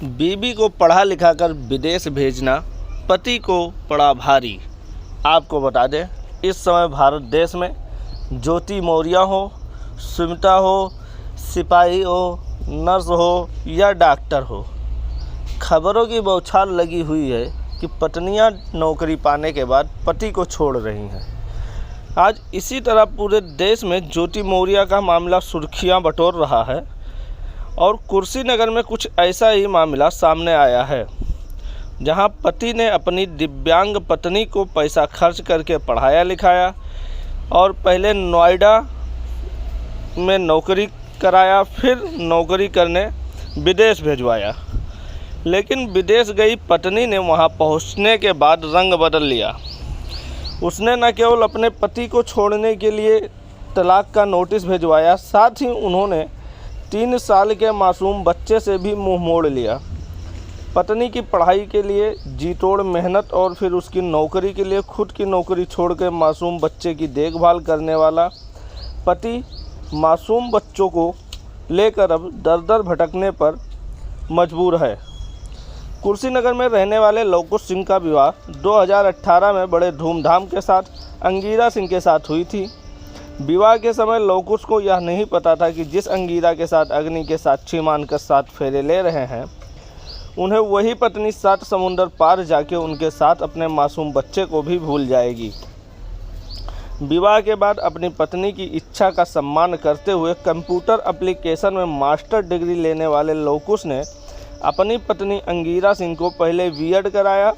बीवी को पढ़ा लिखा कर विदेश भेजना पति को पड़ा भारी। आपको बता दें, इस समय भारत देश में ज्योति मौर्य हो, सुमिता हो, सिपाही हो, नर्स हो या डॉक्टर हो, खबरों की बौछार लगी हुई है कि पत्नियां नौकरी पाने के बाद पति को छोड़ रही हैं। आज इसी तरह पूरे देश में ज्योति मौर्य का मामला सुर्खियां बटोर रहा है और कुर्सीनगर में कुछ ऐसा ही मामला सामने आया है, जहां पति ने अपनी दिव्यांग पत्नी को पैसा खर्च करके पढ़ाया लिखाया और पहले नोएडा में नौकरी कराया, फिर नौकरी करने विदेश भेजवाया। लेकिन विदेश गई पत्नी ने वहां पहुंचने के बाद रंग बदल लिया। उसने न केवल अपने पति को छोड़ने के लिए तलाक का नोटिस भिजवाया, साथ ही उन्होंने 3 साल के मासूम बच्चे से भी मुंह मोड़ लिया। पत्नी की पढ़ाई के लिए जी तोड़ मेहनत और फिर उसकी नौकरी के लिए खुद की नौकरी छोड़कर मासूम बच्चे की देखभाल करने वाला पति मासूम बच्चों को लेकर अब दर-दर भटकने पर मजबूर है। कुर्सीनगर में रहने वाले लवकुश सिंह का विवाह 2018 में बड़े धूमधाम के साथ अंगीरा सिंह के साथ हुई थी। विवाह के समय लवकुश को यह नहीं पता था कि जिस अंगीरा के साथ अग्नि के साक्षी मानकर 7 फेरे ले रहे हैं, उन्हें वही पत्नी 7 समुंदर पार जाके उनके साथ अपने मासूम बच्चे को भी भूल जाएगी। विवाह के बाद अपनी पत्नी की इच्छा का सम्मान करते हुए कंप्यूटर एप्लीकेशन में मास्टर डिग्री लेने वाले लवकुश ने अपनी पत्नी अंगीरा सिंह को पहले बीएड कराया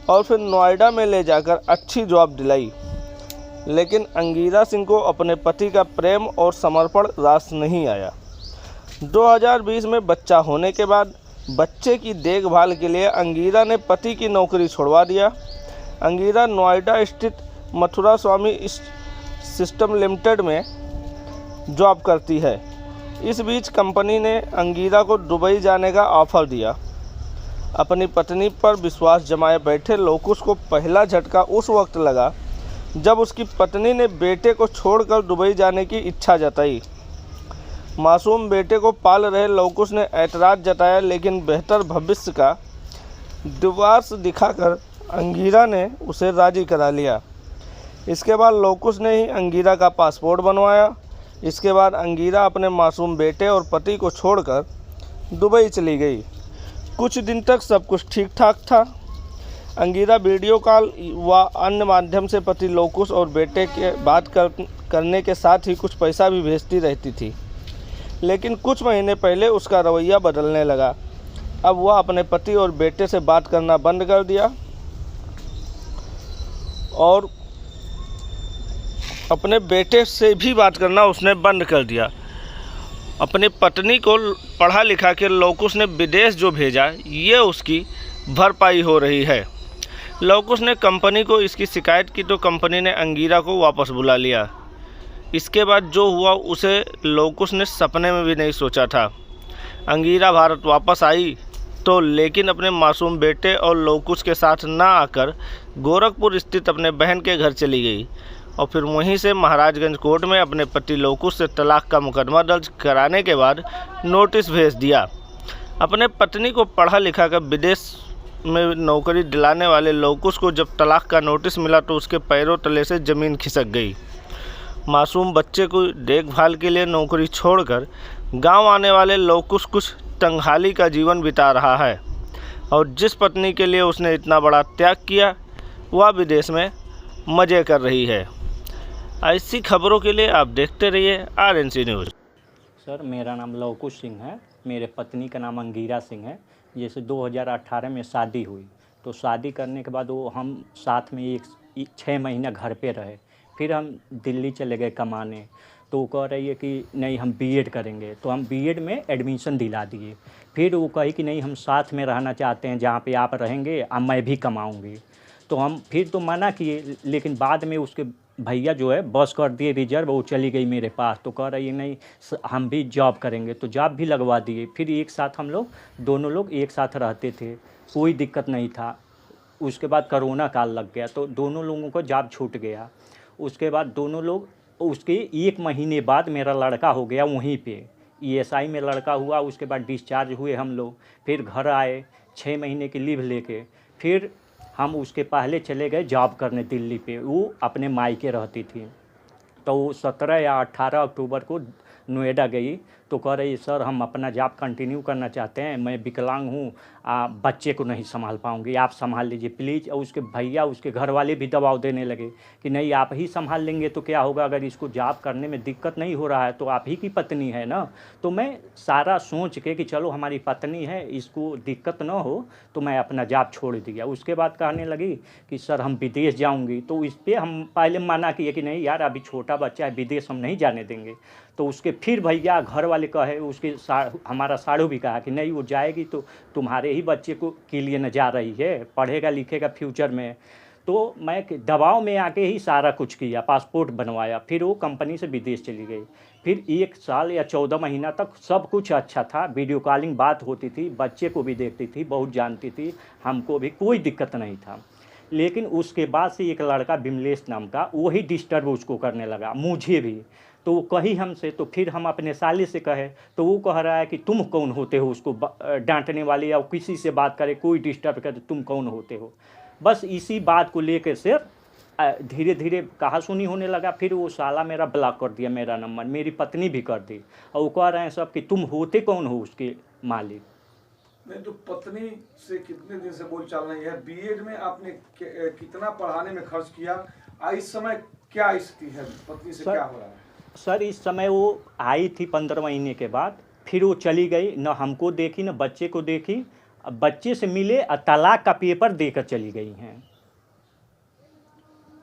और फिर नोएडा में ले जाकर अच्छी जॉब दिलाई। लेकिन अंगीरा सिंह को अपने पति का प्रेम और समर्पण रास नहीं आया। 2020 में बच्चा होने के बाद बच्चे की देखभाल के लिए अंगीरा ने पति की नौकरी छोड़वा दिया। अंगीरा नोएडा स्थित मथुरा स्वामी सिस्टम लिमिटेड में जॉब करती है। इस बीच कंपनी ने अंगीरा को दुबई जाने का ऑफर दिया। अपनी पत्नी पर विश्वास जमाए बैठे लवकुश को पहला झटका उस वक्त लगा जब उसकी पत्नी ने बेटे को छोड़कर दुबई जाने की इच्छा जताई। मासूम बेटे को पाल रहे लवकुश ने ऐतराज़ जताया, लेकिन बेहतर भविष्य का दिवास दिखाकर अंगीरा ने उसे राज़ी करा लिया। इसके बाद लवकुश ने ही अंगीरा का पासपोर्ट बनवाया। इसके बाद अंगीरा अपने मासूम बेटे और पति को छोड़कर दुबई चली गई। कुछ दिन तक सब कुछ ठीक ठाक था। अंगीरा वीडियो कॉल व अन्य माध्यम से पति लवकुश और बेटे के बात करने के साथ ही कुछ पैसा भी भेजती रहती थी। लेकिन कुछ महीने पहले उसका रवैया बदलने लगा। अब वह अपने पति और बेटे से बात करना बंद कर दिया और अपने बेटे से भी बात करना उसने बंद कर दिया। अपनी पत्नी को पढ़ा लिखा के लवकुश ने विदेश जो भेजा, ये उसकी भरपाई हो रही है। लवकुश ने कंपनी को इसकी शिकायत की तो कंपनी ने अंगीरा को वापस बुला लिया। इसके बाद जो हुआ उसे लवकुश ने सपने में भी नहीं सोचा था। अंगीरा भारत वापस आई तो लेकिन अपने मासूम बेटे और लवकुश के साथ ना आकर गोरखपुर स्थित अपने बहन के घर चली गई और फिर वहीं से महाराजगंज कोर्ट में अपने पति लवकुश से तलाक का मुकदमा दर्ज कराने के बाद नोटिस भेज दिया। अपने पत्नी को पढ़ा लिखा कर विदेश में नौकरी दिलाने वाले लवकुश को जब तलाक का नोटिस मिला तो उसके पैरों तले से ज़मीन खिसक गई। मासूम बच्चे को देखभाल के लिए नौकरी छोड़कर गांव आने वाले लवकुश कुछ तंगहाली का जीवन बिता रहा है और जिस पत्नी के लिए उसने इतना बड़ा त्याग किया, वह विदेश में मज़े कर रही है। ऐसी खबरों के लिए आप देखते रहिए RNC न्यूज़। सर, मेरा नाम लवकुश सिंह है। मेरे पत्नी का नाम अंगीरा सिंह है। जैसे 2018 में शादी हुई तो शादी करने के बाद वो हम साथ में 6 महीना घर पे रहे। फिर हम दिल्ली चले गए कमाने। तो वो कह रही है कि नहीं हम बीएड करेंगे, तो हम बीएड में एडमिशन दिला दिए। फिर वो कही कि नहीं हम साथ में रहना चाहते हैं, जहाँ पे आप रहेंगे अब मैं भी कमाऊँगी। तो हम फिर तो मना किए, लेकिन बाद में उसके भैया जो है बस कर दिए रिजर्व, वो चली गई मेरे पास। तो कह रही है नहीं हम भी जॉब करेंगे, तो जॉब भी लगवा दिए। फिर एक साथ हम लोग दोनों लोग एक साथ रहते थे, कोई दिक्कत नहीं था। उसके बाद कोरोना काल लग गया तो दोनों लोगों को जॉब छूट गया। उसके बाद दोनों लोग उसके 1 महीने बाद मेरा लड़का हो गया वहीं पे। ईएसआई में लड़का हुआ, उसके बाद डिस्चार्ज हुए हम लोग, फिर घर आए 6 महीने की लीव लेके। फिर हम उसके पहले चले गए जॉब करने दिल्ली पे, वो अपने मायके रहती थी। तो वो 17 या 18 अक्टूबर को नोएडा गई, तो कह रही सर हम अपना जॉब कंटिन्यू करना चाहते हैं, मैं विकलांग हूँ, बच्चे को नहीं संभाल पाऊँगी, आप संभाल लीजिए प्लीज़। और उसके भैया, उसके घर वाले भी दबाव देने लगे कि नहीं आप ही संभाल लेंगे तो क्या होगा, अगर इसको जॉब करने में दिक्कत नहीं हो रहा है तो आप ही की पत्नी है ना। तो मैं सारा सोच के कि चलो हमारी पत्नी है, इसको दिक्कत ना हो, तो मैं अपना जॉब छोड़ दिया। उसके बाद कहने लगी कि सर हम विदेश जाऊंगी, तो इस पर हम पहले मना किए कि नहीं यार अभी छोटा बच्चा है, विदेश हम नहीं जाने देंगे। तो उसके फिर भैया घर वाले कहे, उसके हमारा साड़ू भी कहा कि नहीं वो जाएगी तो तुम्हारे ही बच्चे को के लिए न जा रही है, पढ़ेगा लिखेगा फ्यूचर में। तो मैं दबाव में आके ही सारा कुछ किया, पासपोर्ट बनवाया, फिर वो कंपनी से विदेश चली गई। फिर 1 साल या 14 महीना तक सब कुछ अच्छा था, वीडियो कॉलिंग बात होती थी, बच्चे को भी देखती थी, बहुत जानती थी, हमको भी कोई दिक्कत नहीं था। लेकिन उसके बाद से एक लड़का विमलेश नाम का, वही डिस्टर्ब उसको करने लगा, मुझे भी। तो वो कही हमसे, तो फिर हम अपने साले से कहे, तो वो कह रहा है कि तुम कौन होते हो उसको डांटने वाले, या किसी से बात करे कोई डिस्टर्ब करे तुम कौन होते हो। बस इसी बात को लेकर से धीरे धीरे कहा सुनी होने लगा। फिर वो साला मेरा ब्लॉक कर दिया, मेरा नंबर, मेरी पत्नी भी कर दी। और वो कह रहे हैं सब कि तुम होते कौन हो उसके मालिक। नहीं तो पत्नी से कितने दिन से बोलचाल नहीं है? बीएड में आपने कितना पढ़ाने में खर्च किया? इस समय क्या स्थिति है, पत्नी से क्या हो रहा है? सर इस समय वो आई थी 15 महीने के बाद, फिर वो चली गई, न हमको देखी न बच्चे को देखी। अब बच्चे से मिले और तलाक का पेपर देकर चली गई हैं।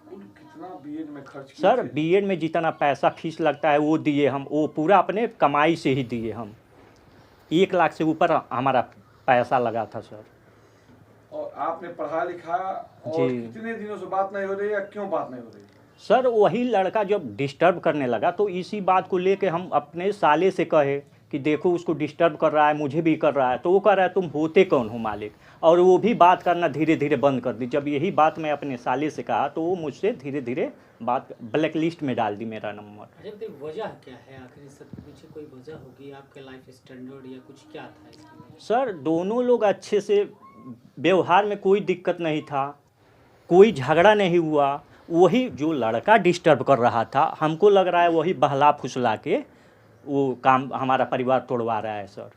कितना बीएड में खर्च किया? सर बीएड में जितना पैसा फीस लगता है वो दिए हम, वो पूरा अपने कमाई से ही दिए हम। 1 लाख से ऊपर हमारा पैसा लगा था सर। और आपने पढ़ा लिखा और कितने दिनों से बात नहीं हो रही है, क्यों बात नहीं हो रही? सर वही लड़का जब डिस्टर्ब करने लगा, तो इसी बात को लेके हम अपने साले से कहे कि देखो उसको डिस्टर्ब कर रहा है, मुझे भी कर रहा है। तो वो कह रहा है तुम होते कौन हो मालिक, और वो भी बात करना धीरे धीरे बंद कर दी। जब यही बात मैं अपने साले से कहा, तो वो मुझसे धीरे धीरे बात ब्लैक लिस्ट में डाल दी मेरा नंबर। अच्छा तो वजह क्या है आखिर, सबके पीछे कोई वजह होगी, आपके लाइफ स्टैंडर्ड या कुछ क्या था इसमें? सर दोनों लोग अच्छे से व्यवहार में कोई दिक्कत नहीं था, कोई झगड़ा नहीं हुआ। वही जो लड़का डिस्टर्ब कर रहा था, हमको लग रहा है वही बहला फुसला के वो काम हमारा परिवार तोड़वा रहा है सर।